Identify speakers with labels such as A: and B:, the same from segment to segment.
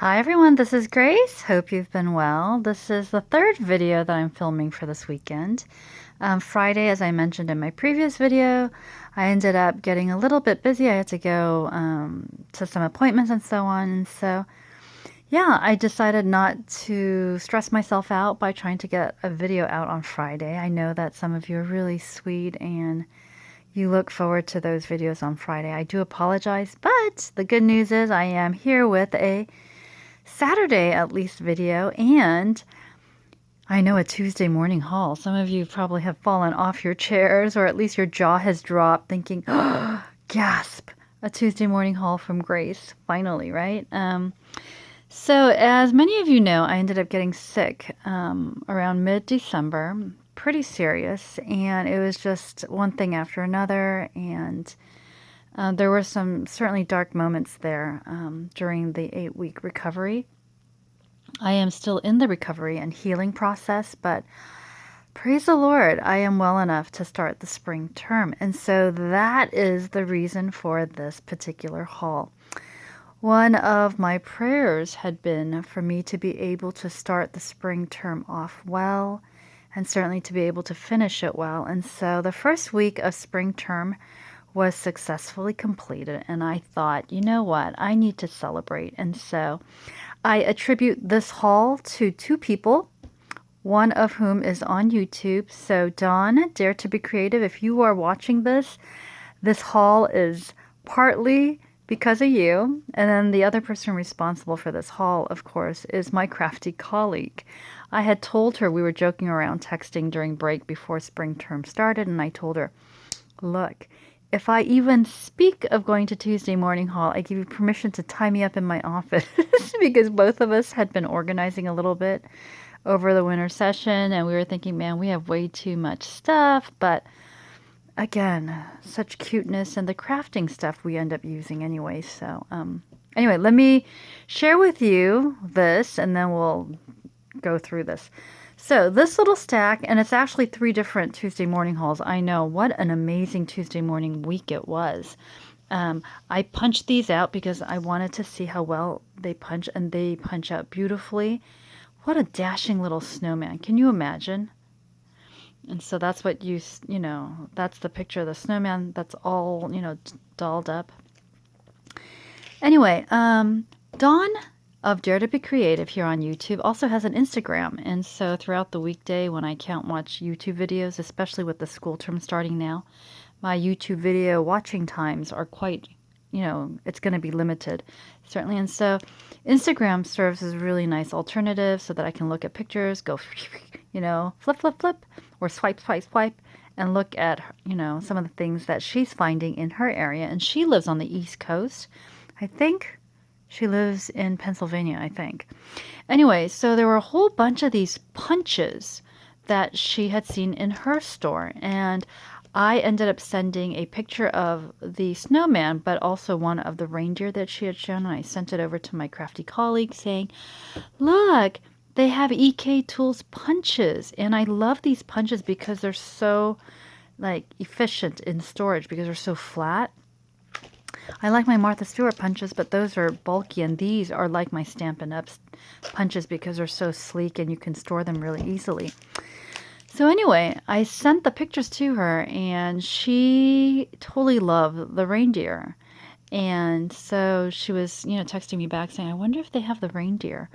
A: Hi everyone, this is Grace. Hope you've been well. This is the third video that I'm filming for this weekend. Friday, as I mentioned in my previous video, I ended up getting a little bit busy. I had to go to some appointments and so on. And so, yeah, I decided not to stress myself out by trying to get a video out on Friday. I know that some of you are really sweet and you look forward to those videos on Friday. I do apologize, but the good news is I am here with a Saturday at least video and I know a Tuesday morning haul. Some of you probably have fallen off your chairs or at least your jaw has dropped thinking, oh, gasp, a Tuesday morning haul from Grace. Finally, right? So as many of you know, I ended up getting sick around mid-December, pretty serious, and it was just one thing after another, and there were some certainly dark moments there during the 8-week recovery. I am still in the recovery and healing process, but praise the Lord, I am well enough to start the spring term. And so that is the reason for this particular haul. One of my prayers had been for me to be able to start the spring term off well and certainly to be able to finish it well. And so the first week of spring term was successfully completed, and I thought, you know what, I need to celebrate. And so I attribute this haul to two people, one of whom is on YouTube. So Dawn, Dare to Be Creative, if you are watching this, this haul is partly because of you. And then the other person responsible for this haul, of course, is my crafty colleague. I had told her, we were joking around texting during break before spring term started, and I told her, look, if I even speak of going to Tuesday morning haul, I give you permission to tie me up in my office because both of us had been organizing a little bit over the winter session and we were thinking, man, we have way too much stuff. But again, such cuteness and the crafting stuff we end up using anyway. So anyway, let me share with you this and then we'll go through this. So this little stack, and it's actually 3 different Tuesday morning hauls. I know, what an amazing Tuesday morning week it was. I punched these out because I wanted to see how well they punch, and they punch out beautifully. What a dashing little snowman. Can you imagine? And so that's what that's the picture of the snowman that's all, dolled up. Anyway, Dawn of Dare to Be Creative here on YouTube also has an Instagram, and so throughout the weekday when I can't watch YouTube videos, especially with the school term starting now, my YouTube video watching times are quite, it's going to be limited, certainly. And so Instagram serves as a really nice alternative so that I can look at pictures, go, flip, flip, flip, or swipe, swipe, swipe, and look at, some of the things that she's finding in her area. And she lives on the East Coast. I think she lives in Pennsylvania, I think. Anyway, so there were a whole bunch of these punches that she had seen in her store. And I ended up sending a picture of the snowman, but also one of the reindeer that she had shown. And I sent it over to my crafty colleague saying, look, they have EK Tools punches. And I love these punches because they're so efficient in storage because they're so flat. I like my Martha Stewart punches, but those are bulky, and these are like my Stampin' Up punches because they're so sleek and you can store them really easily. So anyway, I sent the pictures to her, and she totally loved the reindeer. And so she was, texting me back saying, I wonder if they have the reindeer.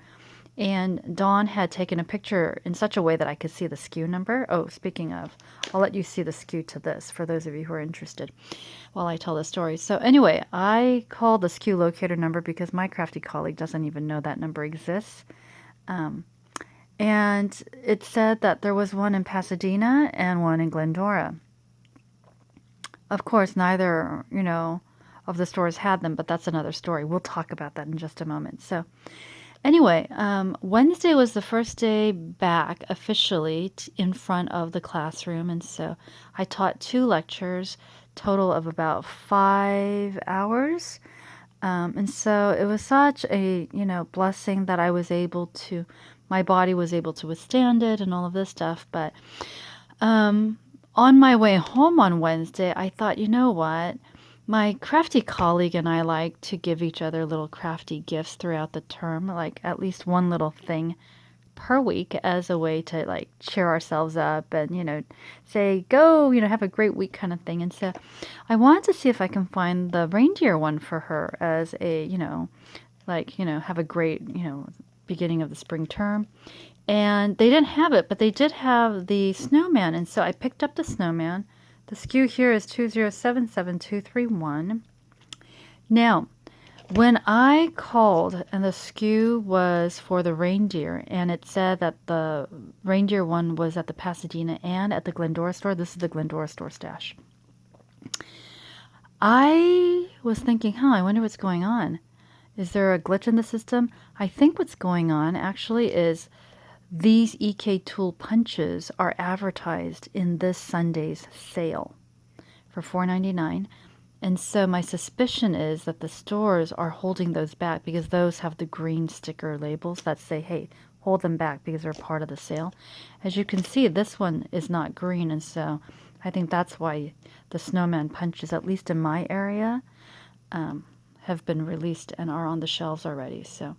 A: And Dawn had taken a picture in such a way that I could see the SKU number. Oh, speaking of, I'll let you see the SKU to this for those of you who are interested while I tell the story. So anyway, I called the SKU Locator number because my crafty colleague doesn't even know that number exists. And it said that there was one in Pasadena and one in Glendora. Of course, neither, of the stores had them, but that's another story. We'll talk about that in just a moment. So anyway, Wednesday was the first day back officially in front of the classroom. And so I taught 2 lectures, total of about 5 hours. And so it was such a, blessing that I was able to, my body was able to withstand it and all of this stuff. But on my way home on Wednesday, I thought, you know what? My crafty colleague and I like to give each other little crafty gifts throughout the term, like at least one little thing per week as a way to like cheer ourselves up and, say, go, have a great week kind of thing. And so I wanted to see if I can find the reindeer one for her as a, have a great, beginning of the spring term. And they didn't have it, but they did have the snowman. And so I picked up the snowman. The SKU here is 2077231. Now, when I called and the SKU was for the reindeer, and it said that the reindeer one was at the Pasadena and at the Glendora store, this is the Glendora store stash. I was thinking, I wonder what's going on. Is there a glitch in the system? I think what's going on actually is these EK Tool punches are advertised in this Sunday's sale for $4.99. And so my suspicion is that the stores are holding those back because those have the green sticker labels that say, hey, hold them back because they're part of the sale. As you can see, this one is not green, and so I think that's why the snowman punches, at least in my area, have been released and are on the shelves already. So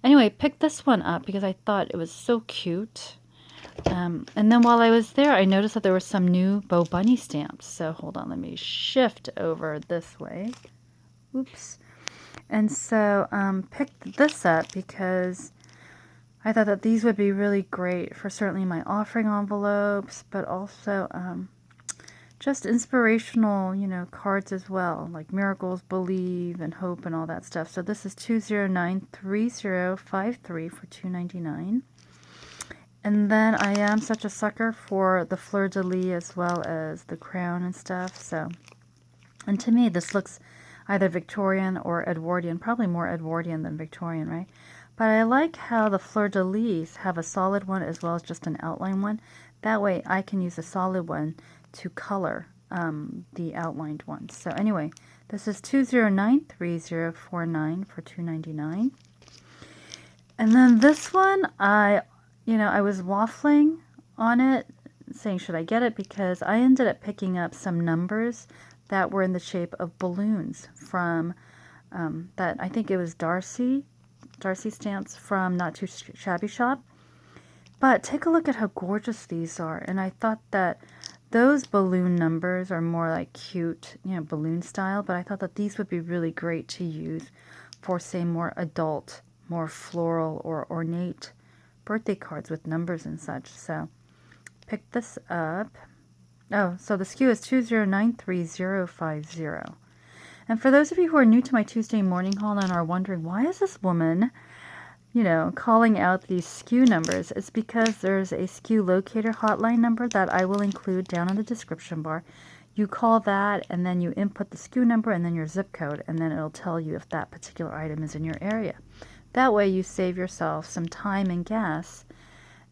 A: anyway, picked this one up because I thought it was so cute. And then while I was there, I noticed that there were some new Bo Bunny stamps. So hold on, let me shift over this way. Oops. And so picked this up because I thought that these would be really great for certainly my offering envelopes, but also just inspirational, cards as well, like miracles, believe, and hope, and all that stuff. So this is 2093053 for $2.99. And then I am such a sucker for the fleur-de-lis as well as the crown and stuff. So, and to me, this looks either Victorian or Edwardian, probably more Edwardian than Victorian, right? But I like how the fleur-de-lis have a solid one as well as just an outline one. That way I can use a solid one to color the outlined one. So anyway, this is 2093049 for $2.99. And then this one, I was waffling on it, saying, should I get it? Because I ended up picking up some numbers that were in the shape of balloons from that, I think it was Darcy stamps from Not Too Shabby Shop. But take a look at how gorgeous these are. And I thought that those balloon numbers are more like cute, balloon style. But I thought that these would be really great to use for, say, more adult, more floral or ornate birthday cards with numbers and such. So pick this up. Oh, so the SKU is 2093050. And for those of you who are new to my Tuesday morning haul and are wondering, why is this woman, calling out these SKU numbers? It's because there's a SKU Locator hotline number that I will include down in the description bar. You call that, and then you input the SKU number and then your zip code, and then it'll tell you if that particular item is in your area. That way you save yourself some time and gas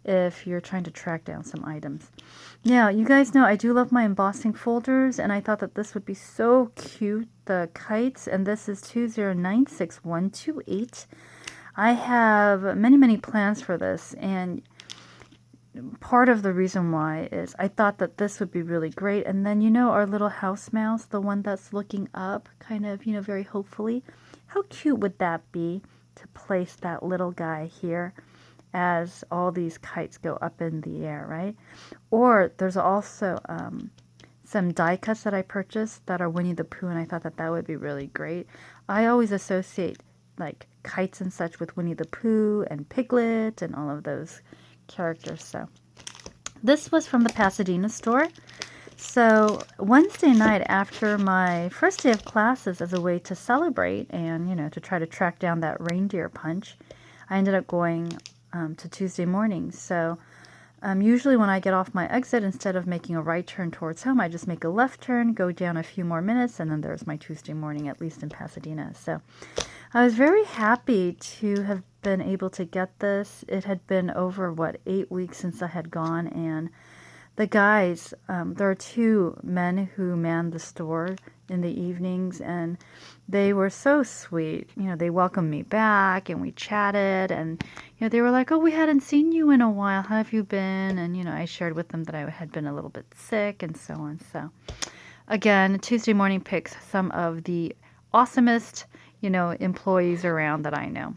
A: if you're trying to track down some items. Now, you guys know I do love my embossing folders, and I thought that this would be so cute, the kites, and this is 2096128. I have many, many plans for this, and part of the reason why is I thought that this would be really great. And then, our little house mouse, the one that's looking up, kind of, very hopefully. How cute would that be to place that little guy here as all these kites go up in the air, right? Or there's also some die cuts that I purchased that are Winnie the Pooh, and I thought that that would be really great. I always associate like kites and such with Winnie the Pooh and Piglet and all of those characters. So this was from the Pasadena store. So Wednesday night after my first day of classes, as a way to celebrate and, to try to track down that reindeer punch, I ended up going to Tuesday morning. So usually when I get off my exit, instead of making a right turn towards home, I just make a left turn, go down a few more minutes, and then there's my Tuesday morning, at least in Pasadena. So I was very happy to have been able to get this. It had been over, 8 weeks since I had gone, and the guys, there are two men who manned the store in the evenings, and they were so sweet. They welcomed me back, and we chatted, and, they were like, oh, we hadn't seen you in a while. How have you been? And, I shared with them that I had been a little bit sick and so on. So again, Tuesday morning picks some of the awesomest, employees around that I know.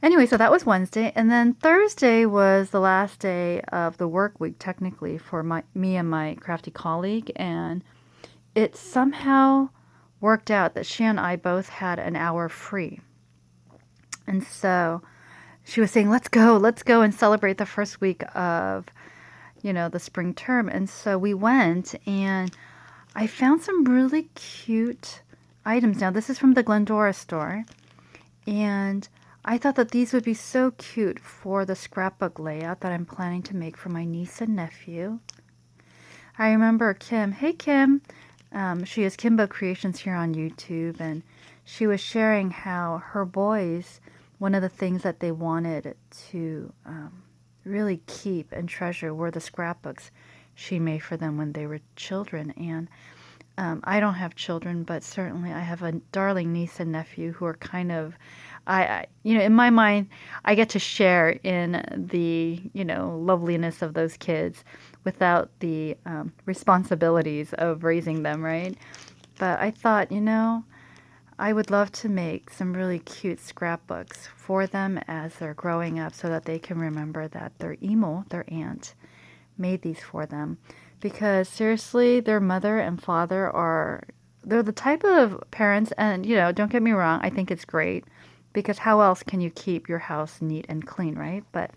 A: Anyway, so that was Wednesday, and then Thursday was the last day of the work week, technically, for me and my crafty colleague, and it somehow worked out that she and I both had an hour free. And so she was saying, let's go and celebrate the first week of, the spring term. And so we went, and I found some really cute items. Now, this is from the Glendora store, and I thought that these would be so cute for the scrapbook layout that I'm planning to make for my niece and nephew. I remember Kim. Hey, Kim. She is Kimbo Creations here on YouTube, and she was sharing how her boys, one of the things that they wanted to really keep and treasure were the scrapbooks she made for them when they were children. And I don't have children, but certainly I have a darling niece and nephew who are kind of, in my mind, I get to share in the, loveliness of those kids without the responsibilities of raising them, right? But I thought, I would love to make some really cute scrapbooks for them as they're growing up so that they can remember that their Emo, their aunt, made these for them. Because seriously, their mother and father they're the type of parents, and, don't get me wrong, I think it's great. Because how else can you keep your house neat and clean, right? But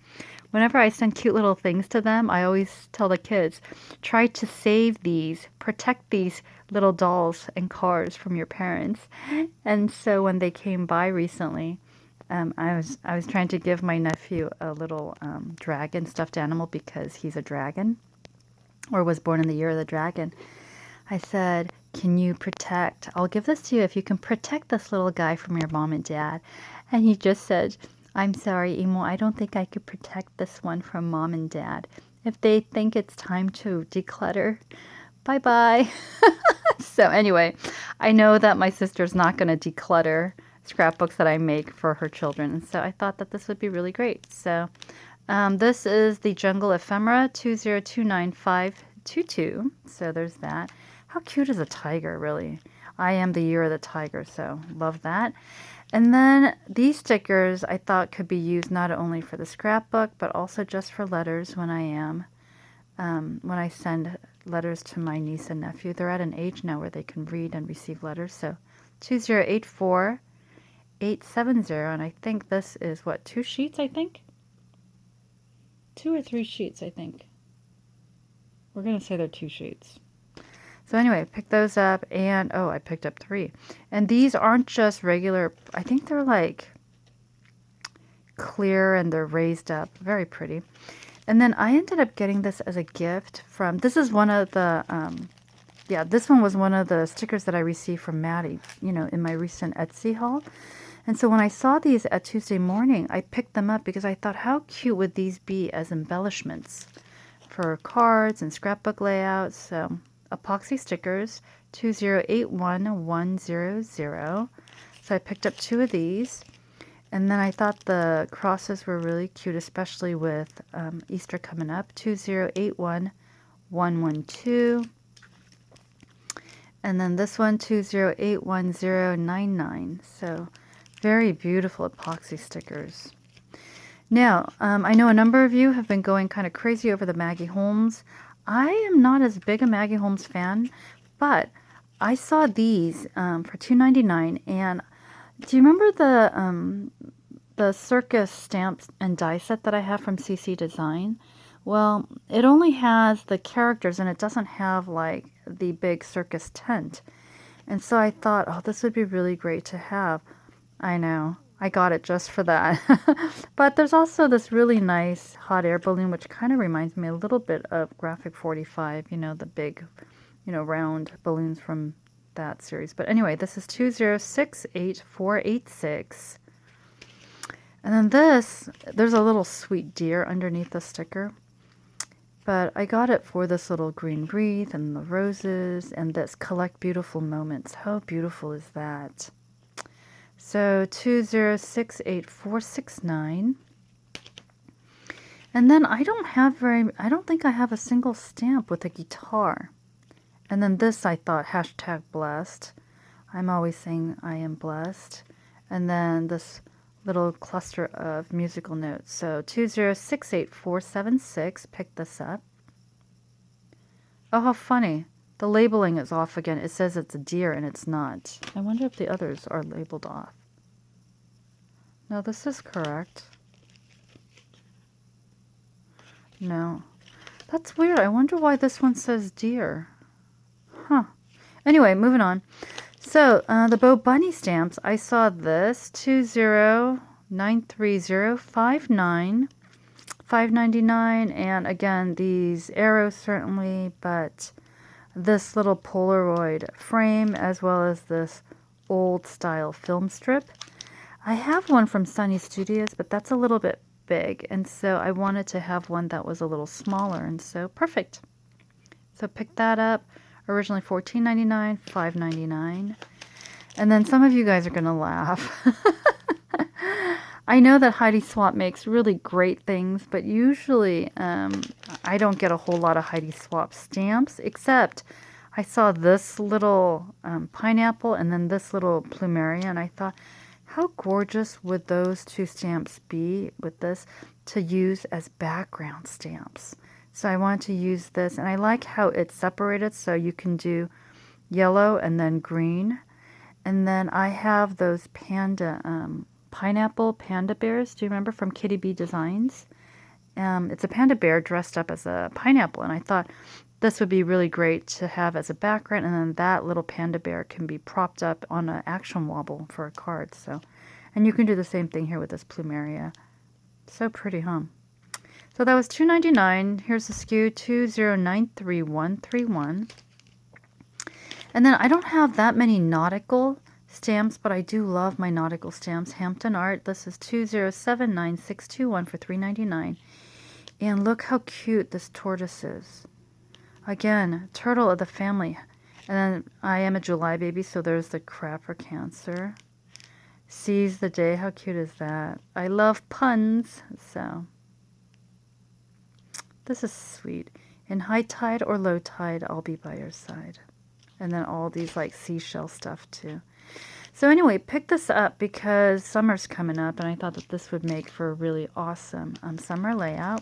A: whenever I send cute little things to them, I always tell the kids, try to save these, protect these little dolls and cars from your parents. And so when they came by recently, I was trying to give my nephew a little dragon stuffed animal because he's a dragon, or was born in the year of the dragon. I said, can you protect, I'll give this to you if you can protect this little guy from your mom and dad. And he just said, I'm sorry, Emo, I don't think I could protect this one from mom and dad. If they think it's time to declutter, bye-bye. So anyway, I know that my sister's not going to declutter scrapbooks that I make for her children. And so I thought that this would be really great. So this is the Jungle Ephemera 2029522. So there's that. How cute is a tiger, really? I am the year of the tiger, so love that. And then these stickers I thought could be used not only for the scrapbook, but also just for letters when when I send letters to my niece and nephew. They're at an age now where they can read and receive letters. So 2084870, and I think this is what, 2 sheets, I think? 2 or 3 sheets, I think. We're going to say they're 2 sheets. So anyway, I picked those up, and I picked up 3. And these aren't just regular, I think they're like clear and they're raised up. Very pretty. And then I ended up getting this as a gift from, this is one of the, this one was one of the stickers that I received from Maddie, in my recent Etsy haul. And so when I saw these at Tuesday morning, I picked them up because I thought, how cute would these be as embellishments for cards and scrapbook layouts? So epoxy stickers, 2081100. So I picked up 2 of these. And then I thought the crosses were really cute, especially with Easter coming up, 2081112. And then this one, 2081099. So very beautiful epoxy stickers. Now, I know a number of you have been going kind of crazy over the Maggie Holmes. I am not as big a Maggie Holmes fan, but I saw these for $2.99, and do you remember the circus stamps and die set that I have from CC Design? Well, it only has the characters, and it doesn't have like the big circus tent. And so I thought, this would be really great to have. I know, I got it just for that. But there's also this really nice hot air balloon, which kind of reminds me a little bit of Graphic 45, the big, round balloons from that series. But anyway, this is 2068486. And then there's a little sweet deer underneath the sticker. But I got it for this little green wreath and the roses and this collect beautiful moments. How beautiful is that? So 2068469. And then I don't think I have a single stamp with a guitar. And then this I thought, hashtag blessed. I'm always saying I am blessed. And then this little cluster of musical notes. So 2068476, pick this up. Oh, how funny. The labeling is off again. It says it's a deer and it's not. I wonder if the others are labeled off. No, this is correct. No. That's weird. I wonder why this one says deer. Huh. Anyway, moving on. So, the Bo Bunny stamps, I saw this, 2093059, $5.99, and again, these arrows certainly, but this little Polaroid frame, as well as this old style film strip. I have one from Sunny Studios, but that's a little bit big, and so I wanted to have one that was a little smaller, and so perfect. So pick that up. Originally $14.99, $5.99. And then some of you guys are going to laugh. I know that Heidi Swap makes really great things, but usually I don't get a whole lot of Heidi Swap stamps, except I saw this little pineapple and then this little plumeria, and I thought, how gorgeous would those two stamps be with this to use as background stamps? So I wanted to use this, and I like how it's separated, so you can do yellow and then green. And then I have those panda, pineapple panda bears. Do you remember from Kitty Bee Designs? It's a panda bear dressed up as a pineapple, and I thought this would be really great to have as a background, and then that little panda bear can be propped up on an action wobble for a card. So, and you can do the same thing here with this plumeria. So pretty, huh? So that was $2.99. Here's the SKU 2093131. And then I don't have that many nautical stamps, but I do love my nautical stamps. Hampton Art. This is 2079621 for $3.99. And look how cute this tortoise is. Again, turtle of the family. And then I am a July baby, so there's the crab for Cancer. Seize the day. How cute is that? I love puns, so this is sweet. In high tide or low tide, I'll be by your side. And then all these like seashell stuff too. So anyway, pick this up because summer's coming up, and I thought that this would make for a really awesome summer layout.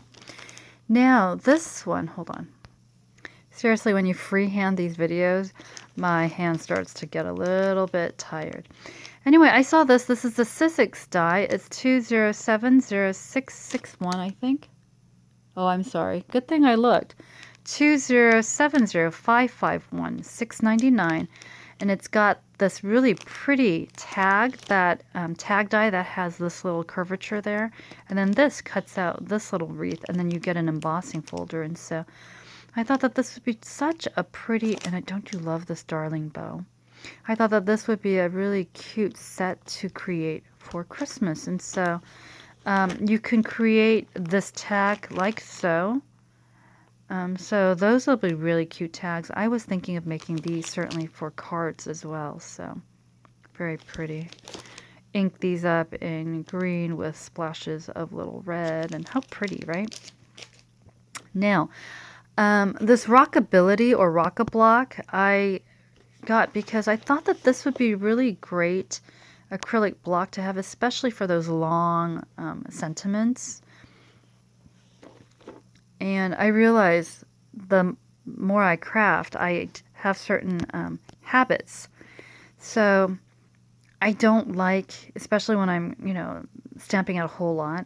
A: Now this one, hold on. Seriously, when you freehand these videos, my hand starts to get a little bit tired. Anyway, I saw this. This is the Sizzix die. It's 2070661, I think. Oh, I'm sorry. Good thing I looked. 2070551, $6.99. And it's got this really pretty tag, that tag die that has this little curvature there. And then this cuts out this little wreath, and then you get an embossing folder. And so I thought that this would be such a pretty, and don't you love this darling bow? I thought that this would be a really cute set to create for Christmas. And so you can create this tag like so. So those will be really cute tags. I was thinking of making these certainly for cards as well. So very pretty. Ink these up in green with splashes of little red. And how pretty, right? Now, this Rockability or Rockablock I got because I thought that this would be really great acrylic block to have, especially for those long sentiments. And I realize the more I craft, I have certain habits. So I don't like, especially when I'm, stamping out a whole lot,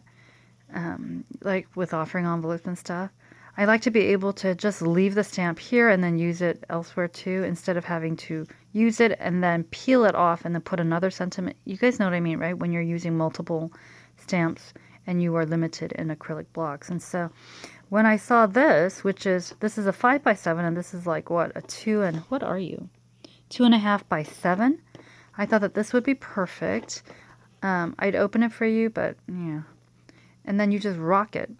A: like with offering envelopes and stuff, I like to be able to just leave the stamp here and then use it elsewhere too, instead of having to use it and then peel it off and then put another sentiment. You guys know what I mean, right? When you're using multiple stamps and you are limited in acrylic blocks. And so when I saw this, this is a 5x7, and this is like what, a 2.5 by 7. I thought that this would be perfect. I'd open it for you, but yeah. And then you just rock it.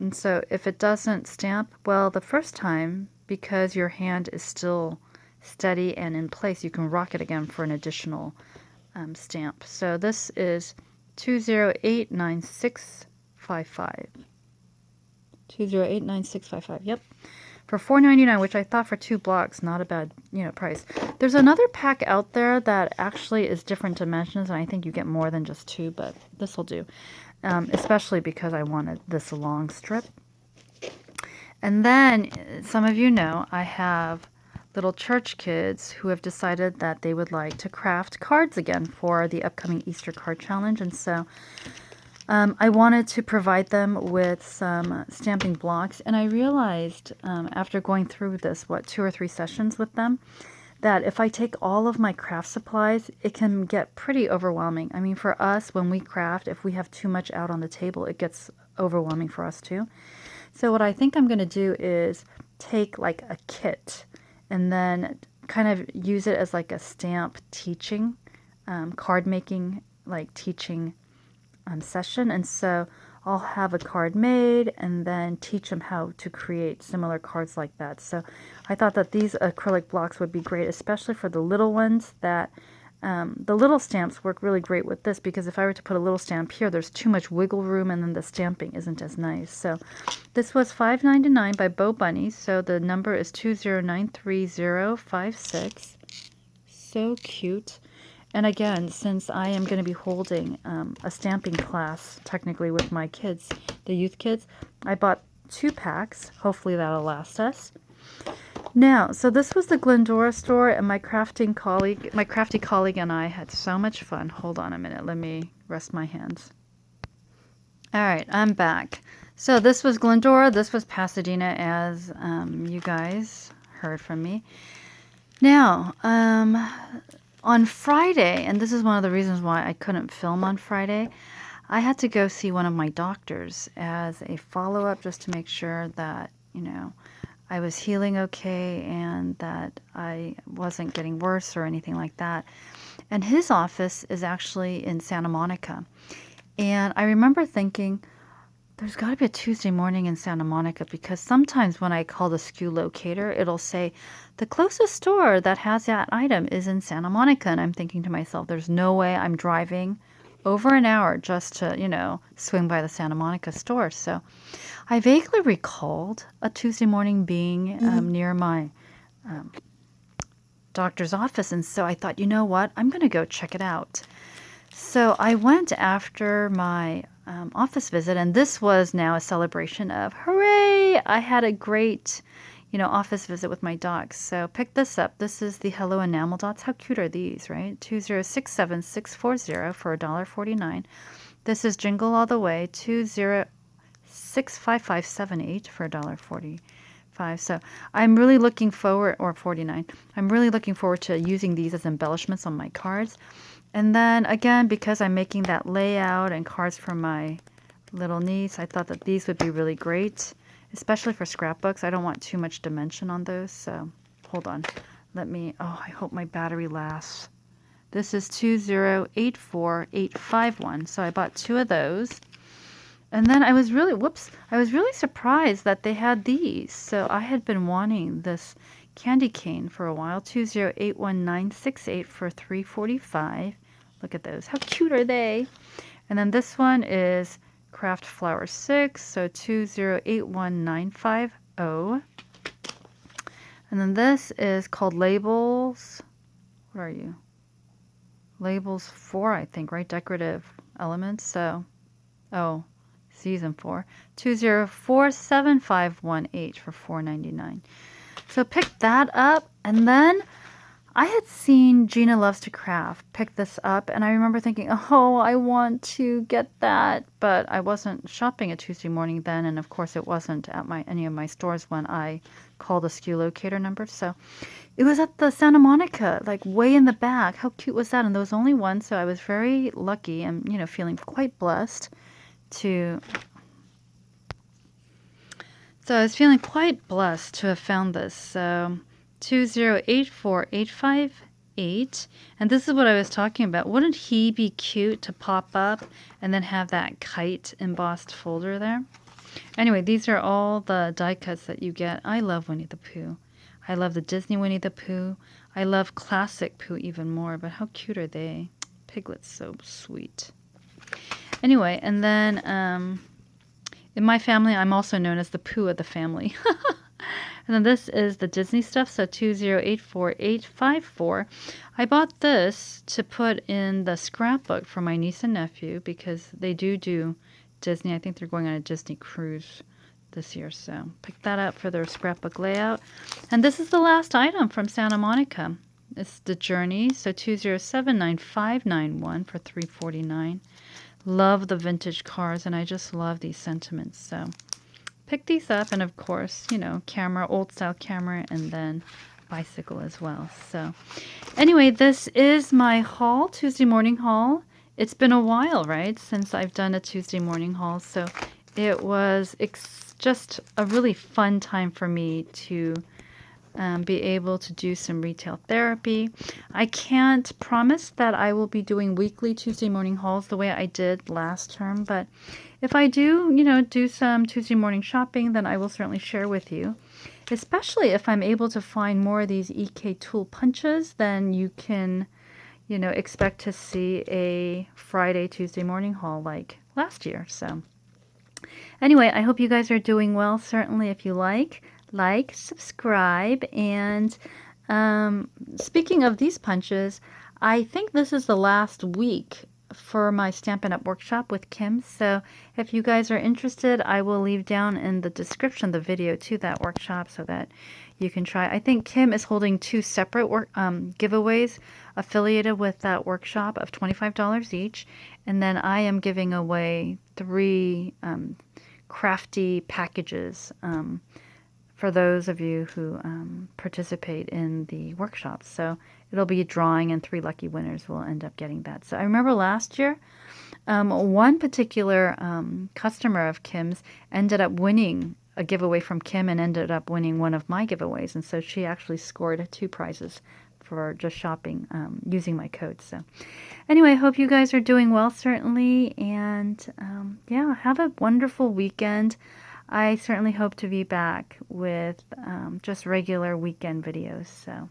A: And so if it doesn't stamp well the first time, because your hand is still steady and in place, you can rock it again for an additional stamp. So this is 2089655. 2089655. Yep. for $4.99, which I thought for 2 blocks, not a bad, price. There's another pack out there that actually is different dimensions, and I think you get more than just 2, but this will do. Especially because I wanted this long strip. And then, some of you know, I have little church kids who have decided that they would like to craft cards again for the upcoming Easter card challenge. And so I wanted to provide them with some stamping blocks. And I realized after going through this, 2 or 3 sessions with them, that if I take all of my craft supplies, it can get pretty overwhelming. I mean, for us, when we craft, if we have too much out on the table, it gets overwhelming for us too. So what I think I'm going to do is take like a kit and then kind of use it as like a stamp teaching, card making, like teaching session. And so I'll have a card made and then teach them how to create similar cards like that. So I thought that these acrylic blocks would be great, especially for the little ones. That the little stamps work really great with this, because if I were to put a little stamp here, there's too much wiggle room and then the stamping isn't as nice. So this was $5.99 by Bo Bunny. So the number is 2093056. So cute. And again, since I am going to be holding a stamping class, technically, with my kids, the youth kids, I bought 2 packs. Hopefully that'll last us. Now, so this was the Glendora store, and my crafty colleague and I had so much fun. Hold on a minute. Let me rest my hands. All right, I'm back. So this was Glendora. This was Pasadena, as you guys heard from me. Now, on Friday, and this is one of the reasons why I couldn't film on Friday, I had to go see one of my doctors as a follow-up, just to make sure that, I was healing okay and that I wasn't getting worse or anything like that. And his office is actually in Santa Monica. And I remember thinking, there's got to be a Tuesday morning in Santa Monica, because sometimes when I call the SKU Locator, it'll say the closest store that has that item is in Santa Monica. And I'm thinking to myself, there's no way I'm driving over an hour just to, swing by the Santa Monica store. So I vaguely recalled a Tuesday morning being near my doctor's office. And so I thought, you know what? I'm going to go check it out. So I went after my office visit, and this was now a celebration of, hooray, I had a great, office visit with my dogs. So pick this up. This is the Hello Enamel Dots. How cute are these, right? 2067640 for $1.49. This is Jingle All the Way, 2065578 for $1.45. So I'm really looking forward, or 49. I'm really looking forward to using these as embellishments on my cards. And then again, because I'm making that layout and cards for my little niece, I thought that these would be really great, especially for scrapbooks. I don't want too much dimension on those. So hold on. I hope my battery lasts. This is 2084851. So I bought 2 of those. And then I was really surprised that they had these. So I had been wanting this candy cane for a while. 2081968 for $3.45. Look at those. How cute are they? And then this one is Craft Flower 6, so 2081950. And then this is called Labels. What are you? Labels 4, I think, right? Decorative Elements. So, Season 4. 2047518 for $4.99. So pick that up, and then I had seen Gina Loves to Craft pick this up, and I remember thinking, oh, I want to get that, but I wasn't shopping a Tuesday morning then, and of course it wasn't at any of my stores when I called the SKU Locator number. So it was at the Santa Monica, like way in the back. How cute was that? And there was only one, so I was very lucky and, feeling quite blessed to... So I was feeling quite blessed to have found this. So 2084858, and this is what I was talking about. Wouldn't he be cute to pop up and then have that kite embossed folder there? Anyway, these are all the die cuts that you get. I love Winnie the Pooh. I love the Disney Winnie the Pooh. I love classic Pooh even more, but how cute are they? Piglet's so sweet. Anyway, and then in my family, I'm also known as the Pooh of the family. And then this is the Disney stuff, so 2084854. I bought this to put in the scrapbook for my niece and nephew because they do Disney. I think they're going on a Disney cruise this year, so pick that up for their scrapbook layout. And this is the last item from Santa Monica. It's the Journey, so 2079591 for $349. Love the vintage cars, and I just love these sentiments, so pick these up. And of course, you know, camera, old style camera, and then bicycle as well. So anyway, this is my haul, Tuesday morning haul. It's been a while, right, since I've done a Tuesday morning haul, so it was just a really fun time for me to be able to do some retail therapy. I can't promise that I will be doing weekly Tuesday morning hauls the way I did last term, but if I do, you know, do some Tuesday morning shopping, then I will certainly share with you. Especially if I'm able to find more of these EK tool punches, then you can, you know, expect to see a Friday, Tuesday morning haul like last year. So anyway, I hope you guys are doing well. Certainly, if you like, subscribe. And speaking of these punches, I think this is the last week for my Stampin' Up Workshop with Kim. So if you guys are interested, I will leave down in the description the video to that workshop so that you can try. I think Kim is holding 2 separate giveaways affiliated with that workshop of $25 each. And then I am giving away 3 crafty packages for those of you who participate in the workshops. So it'll be a drawing, and 3 lucky winners will end up getting that. So I remember last year, one particular customer of Kim's ended up winning a giveaway from Kim and ended up winning one of my giveaways. And so she actually scored 2 prizes for just shopping using my code. So anyway, I hope you guys are doing well, certainly. And yeah, have a wonderful weekend. I certainly hope to be back with just regular weekend videos. So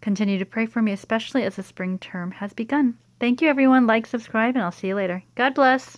A: continue to pray for me, especially as the spring term has begun. Thank you, everyone. Like, subscribe, and I'll see you later. God bless.